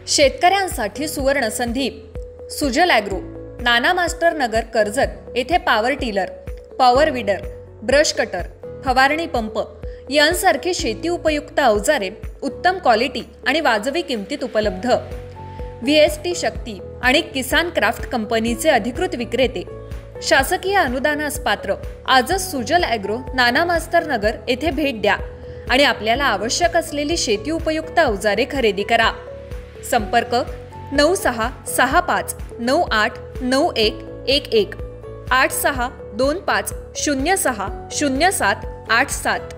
शेतकऱ्यांसाठी सुवर्ण संधी. सुजल ॲग्रो, नाना मास्टर नगर, कर्जत येथे power tiller, power weeder, brush cutter, फवारणी पंप यांसारखी शेती उपयुक्त अवजारे उत्तम क्वालिटी आणि वाजवी किमतीत उपलब्ध. VST शक्ती आणि किसान क्राफ्ट कंपनीचे अधिकृत विक्रेते. शासकीय अनुदानास पात्र. आजच सुजल ॲग्रो, नाना मास्टर नगर येथे भेट द्या आणि आपल्याला आवश्यक असलेली शेती उपयुक्त अवजारे खरेदी करा. संपर्क 9665989111 8625060787.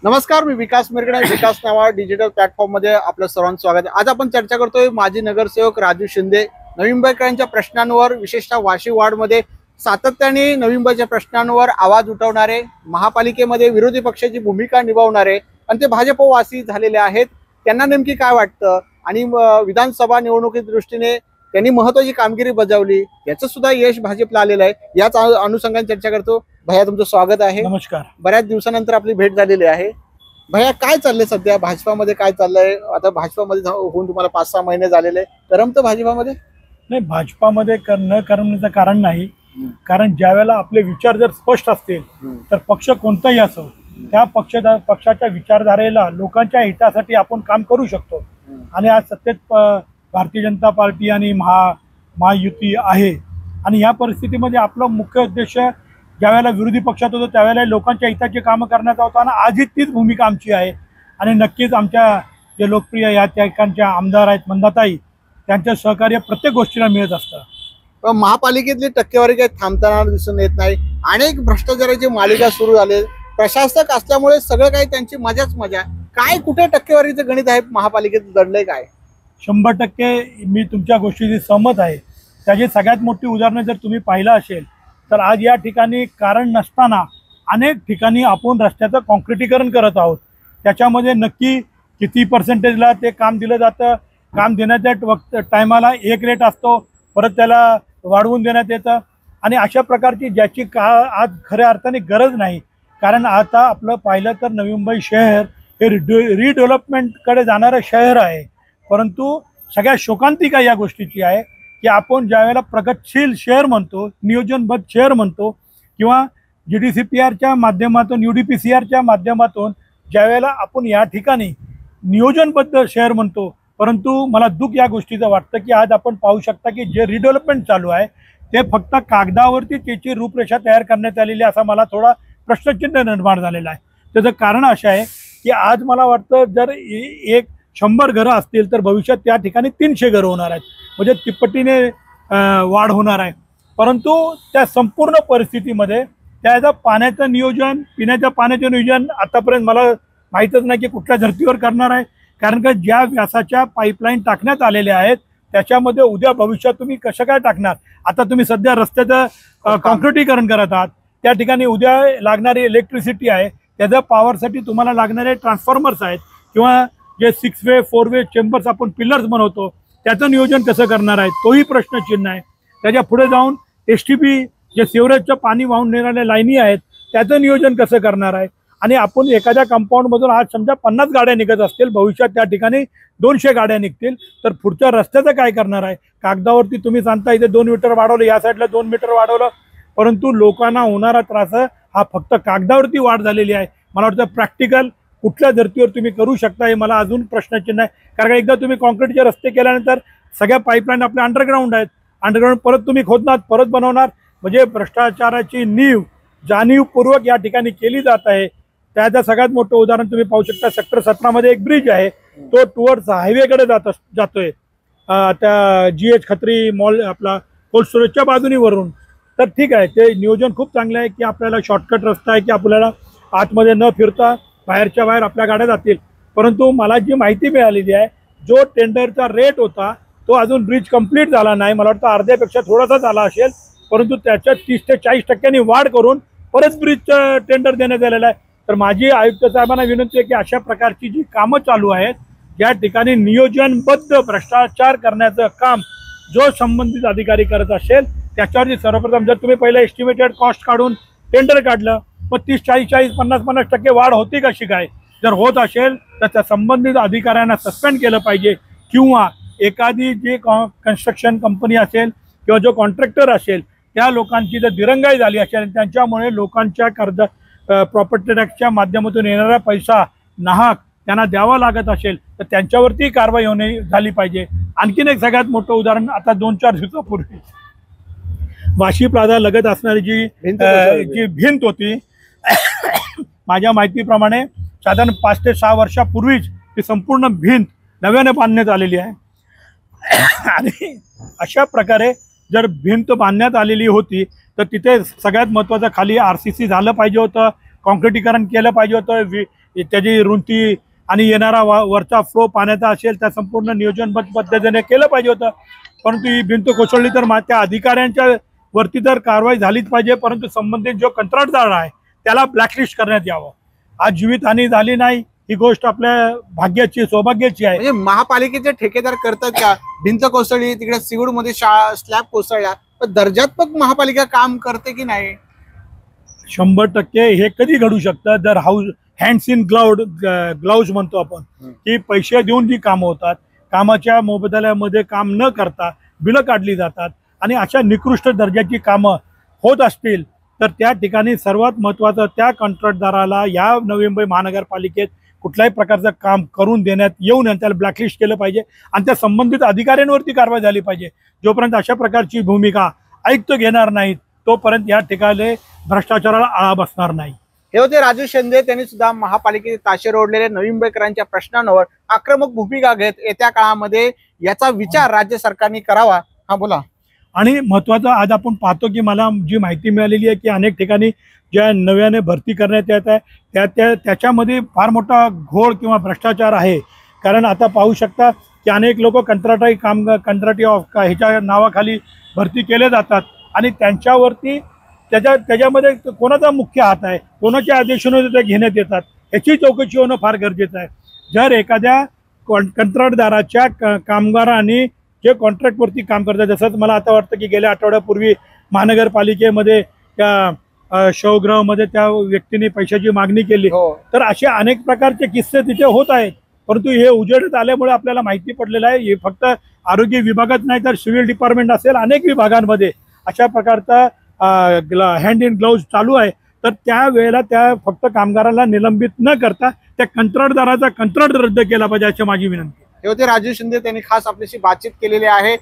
नमस्कार, मी विकास मिरगडे. विकास नावा डिजिटल प्लॅटफॉर्म मध्ये आपलं सर्वांचं स्वागत आहे. आज आपण चर्चा करतोय माजी नगरसेवक राजू शिंदे. नवी मुंबईकरांच्या प्रश्नांवर, विशेषतः वाशी वार्डमध्ये सातत्याने नवी मुंबईच्या प्रश्नांवर आवाज उठवणारे, महापालिकेमध्ये विरोधी पक्षाची भूमिका निभावणारे आणि ते भाजपवासी झालेले आहेत. त्यांना नेमकी काय वाटतं आणि विधानसभा निवडणुकीच्या दृष्टीने त्यांनी महत्त्वाची कामगिरी बजावली, याचं सुद्धा यश भाजपला आलेलं आहे. याच अनुषंगाने चर्चा करतो. भैया, तुमचं स्वागत आहे. नमस्कार. बऱ्याच दिवसानंतर आपली भेट झालेली आहे. भैया, काय चाललंय सध्या भाजपामध्ये? काय चाललंय आता? भाजपामध्ये होऊन तुम्हाला 5-6 महिने झालेले. करमतं भाजपामध्ये? नाही, भाजपामध्ये न करमण्याचं कारण नाही. कारण ज्या वेळेला आपले विचार जर स्पष्ट असतील तर पक्ष कोणताही असो, त्या पक्षाच्या विचारधारेला लोकांच्या हितासाठी आपण काम करू शकतो. आणि आज सत्तेत भारतीय जनता पार्टी आणि महायुती आहे. आणि या परिस्थितीमध्ये आपला मुख्य उद्देश ज्यावेळेला विरोधी पक्षात होतो त्यावेळेला लोकांच्या हिताची कामं करण्याचा होता आणि आजही तीच भूमिका आमची आहे. आणि नक्कीच आमच्या जे लोकप्रिय या ठिकाणच्या आमदार आहेत मंदाताई, त्यांचं सहकार्य प्रत्येक गोष्टीला मिळत असतं. पण महापालिकेतली टक्केवारी काही थांबताना दिसून येत नाही. अनेक भ्रष्टाचाराची मालिका सुरू झाली. प्रशासक असल्यामुळे सगळं काही त्यांची मजाच मजा. काय कुठे टक्केवारीचं गणित आहे महापालिकेत दडलंय काय? 100% मी तुमच्या गोष्टीशी सहमत आहे. त्याची सगळ्यात मोठी उदाहरणं जर तुम्ही पाहिलं असेल तर आज या ठिकाणी कारण नसताना अनेक ठिकाणी आपण रस्त्याचं कॉन्क्रिटीकरण करत आहोत. त्याच्यामध्ये नक्की किती पर्सेंटेजला ते काम दिलं जातं? काम देण्याच्या टायमाला एक रेट असतो, परत त्याला वाढवून देण्यात येतं. आणि अशा प्रकारची ज्याची आज खऱ्या अर्थाने गरज नाही. कारण आता आपलं पाहिलं तर नवी मुंबई शहर हे रिडेव्हलपमेंटकडे जाणारं शहर आहे. परंतु सगळ्या शोकांतिका या गोष्टीची आहे की आपण ज्यावेळेला प्रगतशील शहर म्हणतो, नियोजनबद्ध शहर म्हणतो किंवा GDCPRच्या माध्यमातून, UDPCRच्या माध्यमातून ज्यावेळेला आपण या ठिकाणी नियोजनबद्ध शहर म्हणतो, परंतु मला दुःख या गोष्टीचं वाटतं की आज आपण पाहू शकता की जे रिडेव्हलपमेंट चालू आहे ते फक्त कागदावरती त्याची रूपरेषा तयार करण्यात आलेली आहे, असा मला थोडा प्रश्नचिन्ह निर्माण झालेला आहे. त्याचं कारण असं आहे की आज मला वाटतं जर 100 घरं असतील तर भविष्यात त्या ठिकाणी 300 घरं होणार आहेत, म्हणजे तिप्पटीने वाढ होणार आहे. परंतु त्या संपूर्ण परिस्थितीमध्ये त्याचं पाण्याचं नियोजन, पिण्याच्या पाण्याचं नियोजन आतापर्यंत मला माहीतच नाही की कुठल्या धर्तीवर करणार आहे. कारण का ज्या व्यासाच्या पाईपलाईन टाकण्यात आलेल्या आहेत त्याच्यामध्ये उद्या भविष्यात तुम्ही कसं काय टाकणार? आता तुम्ही सध्या रस्त्याचं कॉन्क्रिटीकरण करत आहात, त्या ठिकाणी उद्या लागणारी इलेक्ट्रिसिटी आहे, त्याच्या पॉवरसाठी तुम्हाला लागणारे ट्रान्सफॉर्मर्स आहेत किंवा जे 6 वे 4 वे चेंबर्स आपण पिलर्स बनवतो त्याचं नियोजन कसं करणार आहे, तोही प्रश्नचिन्ह आहे. त्याच्या पुढे जाऊन STP जे सिवरेजचं पाणी वाहून नेणाऱ्या लाईनी आहेत त्याचं नियोजन कसं करणार आहे. आणि आपण एखाद्या कंपाऊंडमधून आज समजा 50 गाड्या निघत असतील, भविष्यात त्या ठिकाणी 200 गाड्या निघतील, तर पुढच्या रस्त्याचं काय करणार आहे? कागदावरती तुम्ही सांगता इथे 2 मीटर वाढवलं, या साईडला 2 मीटर वाढवलं, परंतु लोकांना होणारा त्रास हा फक्त कागदावरती वाढ झालेली आहे. मला वाटतं प्रॅक्टिकल कुठल्या धर्तीवर तुम्ही करू शकता हे मला अजून प्रश्नचिन्ह आहे. कारण एकदा तुम्ही कॉन्क्रीटचे रस्ते केल्यानंतर सगळ्या पाईपलाईन आपल्या अंडरग्राऊंड आहेत, अंडरग्राऊंड परत तुम्ही खोदणार, परत बनवणार, म्हणजे भ्रष्टाचाराची नीव जाणीवपूर्वक या ठिकाणी केली जात आहे. त्याचं सगळ्यात मोठं उदाहरण तुम्ही पाहू शकता. सेक्टर 17 मध्ये एक ब्रिज आहे, तो टुवर्ड्स हायवेकडे जातोय त्या GH खत्री मॉल आपला कोल्ड स्टोरेजच्या बाजूनी वरून. तर ठीक आहे, ते नियोजन खूप चांगलं आहे की आपल्याला शॉर्टकट रस्ता आहे की आपल्याला आतमध्ये न फिरता बाहेरच्या बाहेर आपल्या गाड्या जातील. परंतु मला जी माहिती मिळालेली आहे, जो टेंडरचा रेट होता तो अजून ब्रिज कंप्लीट झाला नाही. मला वाटतं अर्ध्यापेक्षा थोडासा झाला असेल, परंतु त्याच्यात 30 ते 40% वाढ करून परत ब्रिजचं टेंडर देण्यात आलेलं आहे. तर माझी आयुक्त साहेबांना विनंती आहे की अशा प्रकारची जी कामं चालू आहेत, ज्या ठिकाणी नियोजनबद्ध भ्रष्टाचार करण्याचं काम जो संबंधित अधिकारी करत असेल त्याच्यावरती सर्वप्रथम जर तुम्ही पहिलं एस्टिमेटेड कॉस्ट काढून टेंडर काढलं, मग 30, 40, 50% वाढ होती कशी काय? जर होत असेल तर त्या संबंधित अधिकाऱ्यांना सस्पेंड केलं पाहिजे किंवा एखादी जे कन्स्ट्रक्शन कंपनी असेल किंवा जो कॉन्ट्रॅक्टर असेल त्या लोकांची जर दिरंगाई झाली असेल, त्यांच्यामुळे लोकांच्या कर्ज प्रॉपर्टी टॅक्सच्या माध्यमातून येणारा पैसा नाहक त्यांना द्यावा लागत असेल तर त्यांच्यावरती कारवाई झाली पाहिजे. आणखीन एक सगळ्यात मोठं उदाहरण, आता 2-4 दिवसापूर्वी वाशी प्लाझा लगत असणारी जी भिंत होती माझ्या माहितीप्रमाणे साधारण 5 ते 6 वर्षापूर्वीच ती संपूर्ण भिंत नव्याने बांधण्यात आलेली आहे. आणि अशा प्रकारे जर भिंत बांधण्यात आलेली होती तर तिथे सगळ्यात महत्त्वाचं खाली RCC झालं पाहिजे होतं, कॉन्क्रिटीकरण केलं पाहिजे होतं, त्याची रुंदी आणि येणारा वरचा फ्लो पाण्याचा असेल त्या संपूर्ण नियोजनबद्ध पद्धतीने केलं पाहिजे होतं. परंतु ही भिंत कोसळली तर त्या अधिकाऱ्यांच्या वरती तर कारवाई झालीच पाहिजे, परंतु संबंधित जो कंत्राटदार आहे त्याला ब्लॅकलिस्ट करण्यात यावं. आज जीवितहानी झाली नाही ही गोष्ट आपल्या भाग्याची सौभाग्याची आहे. म्हणजे महापालिकेचे ठेकेदार करतात का? भिंत कोसळली, तिकडे सिवूड मध्ये स्लॅब कोसळला, तर दर्जात्मक महापालिका काम करते की नाही? 100% हे कधी घडू शकतं जर हँड्स इन ग्लाउज म्हणतो आपण, की पैसे देऊन जी कामं होतात, कामाच्या मोबदल्यामध्ये काम न करता बिलं काढली जातात आणि अशा निकृष्ट दर्जाची कामं होत असतील तर त्या ठिकाणी सर्वात महत्त्वाचं त्या कंत्राटदाराला या नवी मुंबई महानगरपालिकेत कुठल्याही प्रकारचं काम करून देण्यात येऊ नये, त्याला ब्लॅकलिस्ट केलं पाहिजे आणि त्या संबंधित अधिकाऱ्यांवरती कारवाई झाली पाहिजे. जोपर्यंत अशा प्रकारची भूमिका आयुक्त घेणार नाहीत तोपर्यंत या ठिकाणी भ्रष्टाचाराला आळा बसणार नाही. हे होते राजू शिंदे. त्यांनी सुद्धा महापालिकेचे ताशेर ओढलेल्या नवी मुंबईकरांच्या प्रश्नांवर आक्रमक भूमिका घेत येत्या काळामध्ये याचा विचार राज्य सरकारने करावा. हा बोला. आणि महत्त्वाचं आज आपण पाहतो की मला जी माहिती मिळालेली आहे की अनेक ठिकाणी ज्या नव्याने भरती करण्यात येत आहे त्याच्यामध्ये फार मोठा घोळ किंवा भ्रष्टाचार आहे. कारण आता पाहू शकता की अनेक लोक कंत्राटी ह्याच्या नावाखाली भरती केले जातात आणि त्यांच्यावरती त्याच्यामध्ये कोणाचा मुख्य हात आहे, कोणाच्या आदेशाने ते घेण्यात येतात याची चौकशी होणं फार गरजेचं आहे. जर एखाद्या कंत्राटदाराच्या कामगारांनी जे कॉन्ट्रॅक्टवरती काम करतात, जसंच मला आता वाटतं की गेल्या आठवड्यापूर्वी महानगरपालिकेमध्ये त्या शवगृहामध्ये त्या व्यक्तीने पैशाची मागणी केली, तर असे अनेक प्रकारचे किस्से तिथे होत आहेत. परंतु हे उजेडत आल्यामुळे आपल्याला माहिती पडलेलं आहे हे फक्त आरोग्य विभागात नाही तर सिव्हिल डिपार्टमेंट असेल अनेक विभागांमध्ये अशा प्रकारचा हँड इन ग्लाउज चालू आहे. तर त्यावेळेला त्या फक्त कामगाराला निलंबित न करता त्या कंत्राटदाराचा कंत्राट रद्द केला पाहिजे अशी माझी विनंती. हे होते राजू शिंदे. त्यांनी खास आपल्याशी बातचीत केलेली आहे.